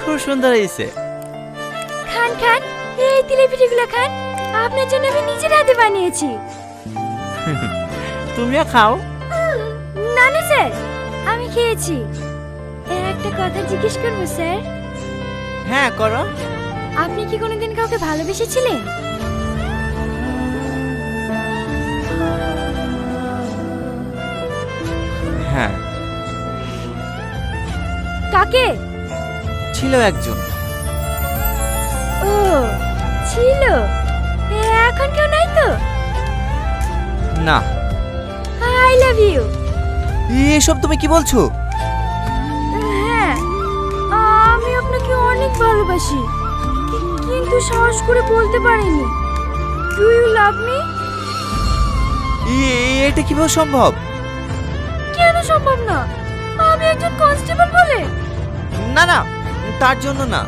খুব সুন্দর হয়েছে। খান খান, এই তিলে পিঠেগুলো খান, আপনার জন্য আমি নিজের হাতে বানিয়েছি। তুমিও খাও। না না স্যার, আমি খেয়েছি। একটা কথা জিজ্ঞেস করবো স্যার? হ্যাঁ করো। আপনি কি কোনোদিন কাউকে ভালোবেসেছিলেন? হ্যাঁ কাকে? ছিল একজন। ও ছিল, এখন কেউ নাই তো? না। I love you. এসব তুমি কি বলছো? হ্যাঁ, আমি আপনাকে অনেক ভালোবাসি, কিন্তু সাহস করে বলতে পারিনি। Do you love me? এটা কিভাবে সম্ভব? কেন সম্ভব না? আমি একজন কনস্টেবল বলে। না না, তার জন্য না।